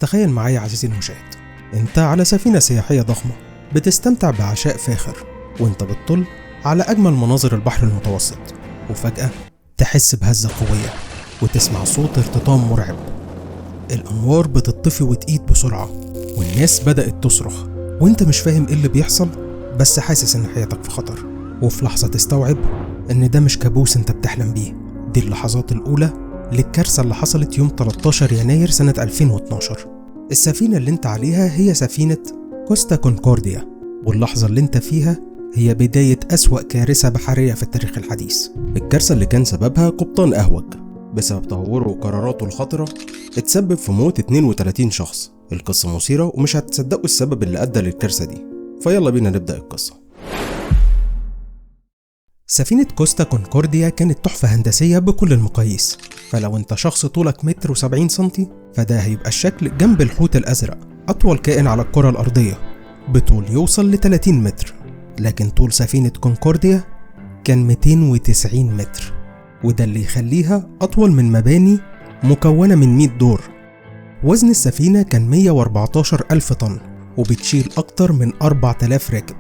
تخيل معايا عزيزي المشاهد، انت على سفينة سياحية ضخمة بتستمتع بعشاء فاخر وانت بتطل على أجمل مناظر البحر المتوسط، وفجأة تحس بهزة قوية وتسمع صوت ارتطام مرعب. الأنوار بتطفي وتقيد بسرعة والناس بدأت تصرخ، وانت مش فاهم ايه اللي بيحصل، بس حاسس ان حياتك في خطر. وفي لحظة تستوعب ان ده مش كابوس انت بتحلم بيه، دي اللحظات الأولى للكارثة اللي حصلت يوم 13 يناير سنة 2012. السفينة اللي انت عليها هي سفينة كوستا كونكورديا، واللحظة اللي انت فيها هي بداية أسوأ كارثة بحرية في التاريخ الحديث. الكارثة اللي كان سببها قبطان أهوج بسبب تهوره وقراراته الخطرة اتسبب في موت 32 شخص. القصة مثيرة ومش هتصدقوا السبب اللي أدى للكارثة دي، فيلا بينا نبدأ القصة. سفينة كوستا كونكورديا كانت تحفة هندسية بكل المقاييس، فلو انت شخص طولك 1.70 متر فده هيبقى الشكل جنب الحوت الأزرق، أطول كائن على الكرة الأرضية بطول يوصل ل 30 متر. لكن طول سفينة كونكورديا كان 290 متر، وده اللي يخليها أطول من مباني مكونة من 100 دور. وزن السفينة كان 114 ألف طن، وبتشيل أكتر من 4000 راكب،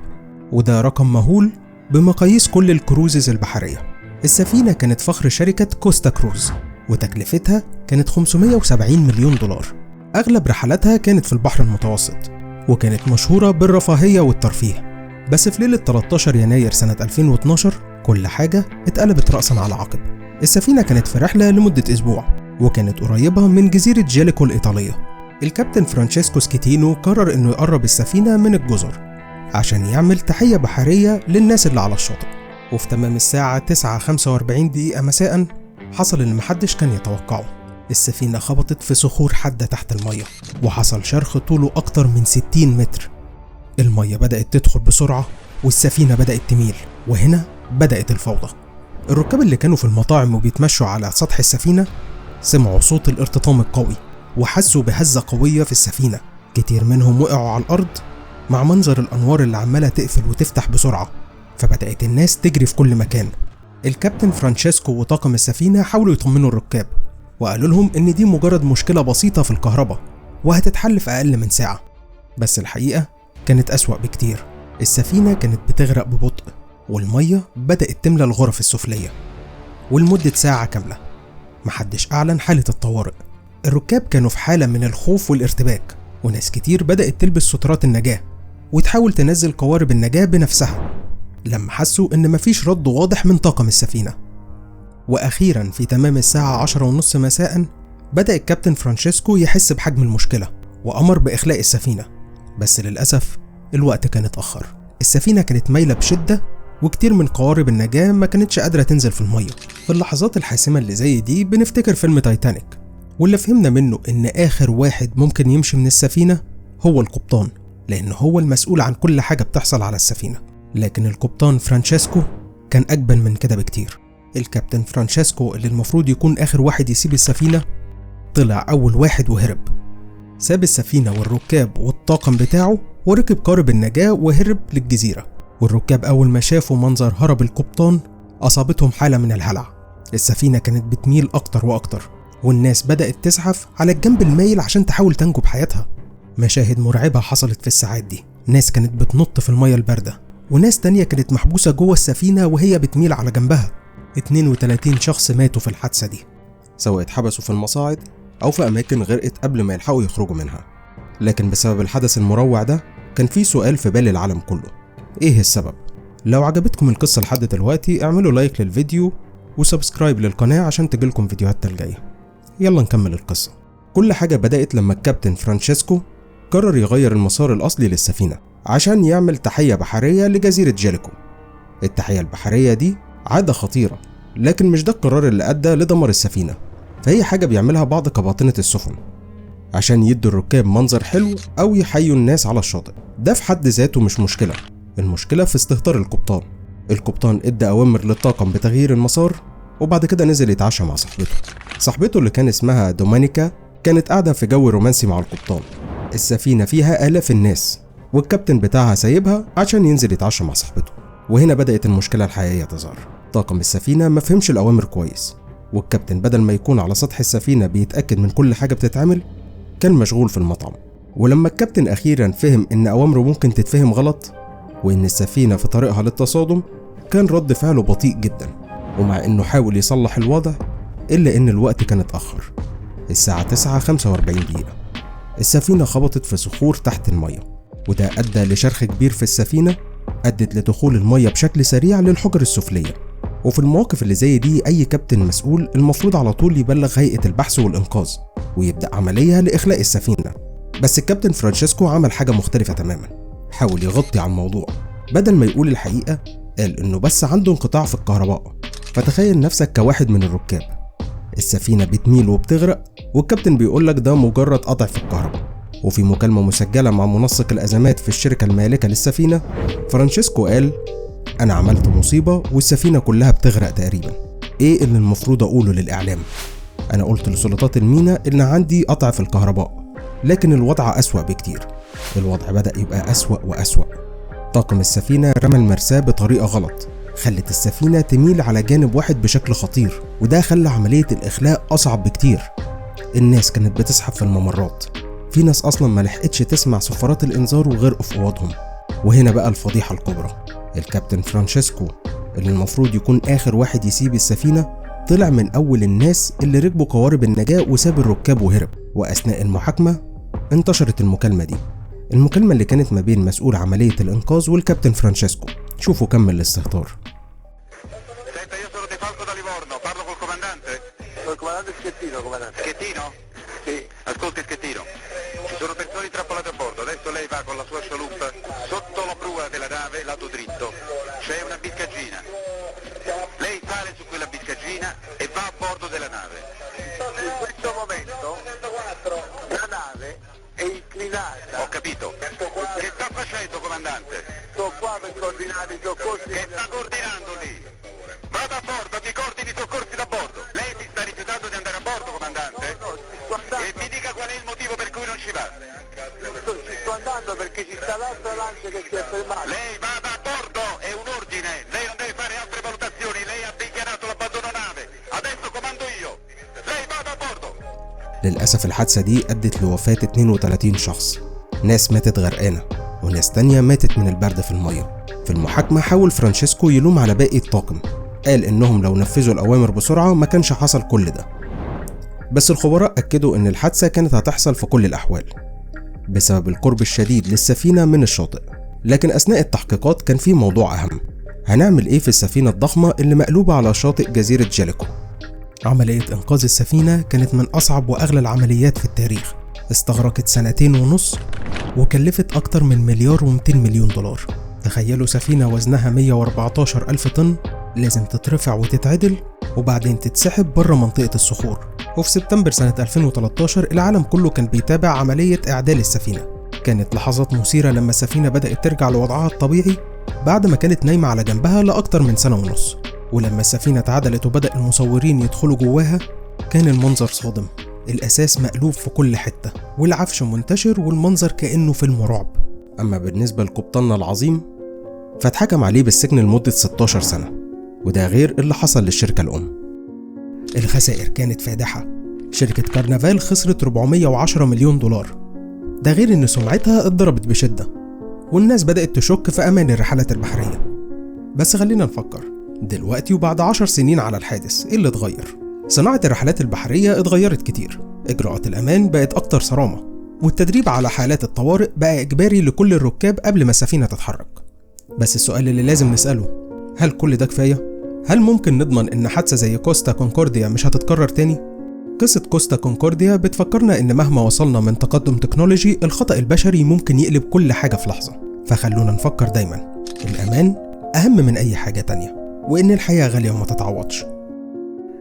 وده رقم مهول بمقاييس كل الكروزز البحرية. السفينة كانت فخر شركة كوستا كروز، وتكلفتها كانت 570 مليون دولار. أغلب رحلاتها كانت في البحر المتوسط، وكانت مشهورة بالرفاهية والترفيه. بس في ليلة 13 يناير سنة 2012 كل حاجة اتقلبت رأسا على عقب. السفينة كانت في رحلة لمدة أسبوع، وكانت قريبة من جزيرة جيليكو الإيطالية. الكابتن فرانشيسكو سكيتينو قرر إنه يقرب السفينة من الجزر عشان يعمل تحية بحرية للناس اللي على الشاطئ. وفي تمام الساعة 9:45 دقيقة مساء حصل اللي محدش كان يتوقعه. السفينة خبطت في صخور حادة تحت المية، وحصل شرخ طوله أكتر من 60 متر. المية بدأت تدخل بسرعة والسفينة بدأت تميل، وهنا بدأت الفوضى. الركاب اللي كانوا في المطاعم وبيتمشوا على سطح السفينة سمعوا صوت الارتطام القوي وحسوا بهزة قوية في السفينة. كتير منهم وقعوا على الأرض مع منظر الأنوار اللي عمالة تقفل وتفتح بسرعة، فبدأت الناس تجري في كل مكان. الكابتن فرانشيسكو وطاقم السفينة حاولوا يطمنوا الركاب وقالوا لهم إن دي مجرد مشكلة بسيطة في الكهرباء وهتتحل في أقل من ساعة. بس الحقيقة كانت أسوأ بكتير. السفينة كانت بتغرق ببطء، والمية بدأت تملى الغرف السفلية، ولمدة ساعة كاملة محدش أعلن حالة الطوارئ. الركاب كانوا في حالة من الخوف والارتباك، وناس كتير بدأت تلبس سترات النجاة وتحاول تنزل قوارب النجاة بنفسها لما حسوا إن مفيش رد واضح من طاقم السفينة. وأخيرا في تمام الساعة 10:30 مساء بدأ الكابتن فرانشيسكو يحس بحجم المشكلة وأمر بإخلاء السفينة، بس للأسف الوقت كان اتأخر. السفينة كانت مايلة بشدة وكتير من قوارب النجاة ما كانتش قادرة تنزل في المية. في اللحظات الحاسمة اللي زي دي بنفتكر فيلم تايتانيك، واللي فهمنا منه إن آخر واحد ممكن يمشي من السفينة هو القبطان، لأنه هو المسؤول عن كل حاجة بتحصل على السفينة. لكن القبطان فرانشيسكو كان أجبن من كده بكتير. الكابتن فرانشيسكو اللي المفروض يكون آخر واحد يسيب السفينة طلع أول واحد وهرب. ساب السفينة والركاب والطاقم بتاعه وركب قارب النجاة وهرب للجزيرة. والركاب أول ما شافوا منظر هرب القبطان أصابتهم حالة من الهلع. السفينة كانت بتميل أكتر وأكتر، والناس بدأت تزحف على الجنب المايل عشان تحاول تنجو بحياتها. مشاهد مرعبة حصلت في الساعات دي. ناس كانت بتنط في المية الباردة، وناس تانية كانت محبوسة جوه السفينة وهي بتميل على جنبها. 32 شخص ماتوا في الحادثة دي، سواء اتحبسوا في المصاعد أو في أماكن غرقت قبل ما يلحقوا يخرجوا منها. لكن بسبب الحدث المروع ده كان في سؤال في بال العالم كله: إيه السبب؟ لو عجبتكم القصة لحد دلوقتي اعملوا لايك للفيديو وسبسكرايب للقناة عشان تجيلكم فيديوهات الجاية. يلا نكمل القصة. كل حاجة بدأت لما الكابتن فرانشيسكو قرر يغير المسار الأصلي للسفينة عشان يعمل تحية بحرية لجزيرة جيليكو. التحية البحرية دي عادة خطيرة، لكن مش ده القرار اللي أدى لدمار السفينة، فهي حاجة بيعملها بعض قباطنة السفن عشان يدوا الركاب منظر حلو أو يحيوا الناس على الشاطئ. ده في حد ذاته مش مشكلة، المشكلة في استهتار القبطان. القبطان ادى أوامر للطاقم بتغيير المسار، وبعد كده نزل يتعشى مع صاحبته اللي كان اسمها دومانيكا. كانت قاعدة في جو رومانسي مع القبطان. السفينة فيها آلاف الناس، والكابتن بتاعها سايبها عشان ينزل يتعشى مع صاحبته. وهنا بدأت المشكلة الحقيقية تظهر. طاقم السفينة ما فهمش الأوامر كويس، والكابتن بدل ما يكون على سطح السفينة بيتأكد من كل حاجة بتتعمل كان مشغول في المطعم. ولما الكابتن أخيرا فهم إن أوامره ممكن تتفهم غلط وإن السفينة في طريقها للتصادم، كان رد فعله بطيء جدا. ومع إنه حاول يصلح الوضع إلا إن الوقت كان اتأخر. الساعة 9:45. السفينة خبطت في صخور تحت المية، وده أدى لشرخ كبير في السفينة أدت لدخول المية بشكل سريع للحجر السفلية. وفي المواقف اللي زي دي أي كابتن مسؤول المفروض على طول يبلغ هيئة البحث والإنقاذ ويبدأ عملية لإخلاء السفينة. بس الكابتن فرانشيسكو عمل حاجة مختلفة تماما، حاول يغطي على الموضوع. بدل ما يقول الحقيقة قال إنه بس عنده انقطاع في الكهرباء. فتخيل نفسك كواحد من الركاب، السفينة بتميل وبتغرق والكابتن بيقولك ده مجرد قطع في الكهرباء. وفي مكالمة مسجلة مع منسق الأزمات في الشركة المالكة للسفينة، فرانشيسكو قال: أنا عملت مصيبة والسفينة كلها بتغرق تقريبا. إيه اللي المفروض أقوله للإعلام؟ أنا قلت لسلطات الميناء إن عندي قطع في الكهرباء، لكن الوضع أسوأ بكتير. الوضع بدأ يبقى أسوأ وأسوأ. طاقم السفينة رمى المرساة بطريقة غلط، خلت السفينة تميل على جانب واحد بشكل خطير، وده خلى عملية الإخلاء أصعب بكتير. الناس كانت بتزحف في الممرات، في ناس أصلا ما لحقتش تسمع صفارات الإنذار وغرقوا في أوضهم. وهنا بقى الفضيحة الكبرى. الكابتن فرانشيسكو اللي المفروض يكون آخر واحد يسيب السفينة طلع من أول الناس اللي ركبوا قوارب النجاة وساب الركاب وهرب. وأثناء المحاكمة انتشرت المكالمة دي، المكالمة اللي كانت ما بين مسؤول عملية الإنقاذ والكابتن فرانشيسكو. شوفوا كمل الاستهتار. Ascolti Schettino, ci sono persone intrappolate a bordo, adesso lei va con la sua scialuppa sotto la prua della nave lato dritto, c'è una biscaggina, lei sale su quella biscaggina e va a bordo della nave. In questo momento la nave è inclinata. Ho capito. Che sta facendo, comandante? Sto qua per coordinare i soccorsi. Che sta coordinando lì? Vada a bordo, mi coordini i soccorsi da bordo. Lei si sta rifiutando di andare a bordo, comandante? No, e mi dica qual è il motivo per cui non ci va. Ci sto andando perché ci sta l'altra lancia che si è fermata. Lei vada a bordo, è un ordine, lei non deve fare altre valutazioni, lei ha dichiarato l'abbandono nave, adesso comando io, lei vada a bordo. للأسف الحادثة دي أدت لوفاة 32 شخص، ناس ماتت غرقانة وناس تانية ماتت من البرد في المية. في المحاكمة حاول فرانشيسكو يلوم على باقي الطاقم، قال إنهم لو نفذوا الأوامر بسرعة ما كانش حصل كل ده. بس الخبراء أكدوا إن الحادثة كانت هتحصل في كل الأحوال بسبب القرب الشديد للسفينة من الشاطئ. لكن أثناء التحقيقات كان في موضوع أهم، هنعمل إيه في السفينة الضخمة اللي مقلوبة على شاطئ جزيرة جيليكو؟ عملية إنقاذ السفينة كانت من أصعب وأغلى العمليات في التاريخ، استغرقت 2.5 سنين وكلفت أكتر من $1,200,000,000. تخيلوا سفينة وزنها 114,000 طن لازم تترفع وتتعدل وبعدين تتسحب بره منطقة الصخور. وفي سبتمبر سنة 2013 العالم كله كان بيتابع عملية إعدال السفينة. كانت لحظات مثيرة لما السفينة بدأت ترجع لوضعها الطبيعي بعد ما كانت نايمة على جنبها لأكتر من 1.5 سنة. ولما السفينة اتعدلت وبدأ المصورين يدخلوا جواها كان المنظر صادم، الأساس مقلوب في كل حتة والعفش منتشر والمنظر كأنه فيلم رعب. أما بالنسبة لقبطاننا العظيم فاتحكم عليه بالسجن لمدة 16 سنة، وده غير اللي حصل للشركة الأم. الخسائر كانت فادحة، شركة كارنفال خسرت $410 مليون، ده غير إن سمعتها اتضربت بشدة والناس بدأت تشك في أمان الرحلات البحرية. بس خلينا نفكر دلوقتي وبعد 10 سنين على الحادث إيه اللي اتغير؟ صناعة الرحلات البحرية اتغيرت كتير، إجراءات الأمان بقت أكتر صرامة، والتدريب على حالات الطوارئ بقى إجباري لكل الركاب قبل ما السفينة تتحرك. بس السؤال اللي لازم نسأله، هل كل ده كفاية؟ هل ممكن نضمن إن حادثة زي كوستا كونكورديا مش هتتكرر تاني؟ قصة كوستا كونكورديا بتفكرنا إن مهما وصلنا من تقدم تكنولوجي الخطأ البشري ممكن يقلب كل حاجة في لحظة. فخلونا نفكر دايما الأمان أهم من أي حاجة تانية، وإن الحياة غالية وما تتعوضش.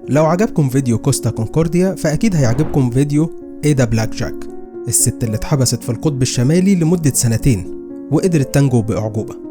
لو عجبكم فيديو كوستا كونكورديا فأكيد هيعجبكم فيديو إيدا بلاك جاك، الست اللي اتحبست في القطب الشمالي لمدة 2 سنين وقدرت تنجو بأعجوبة.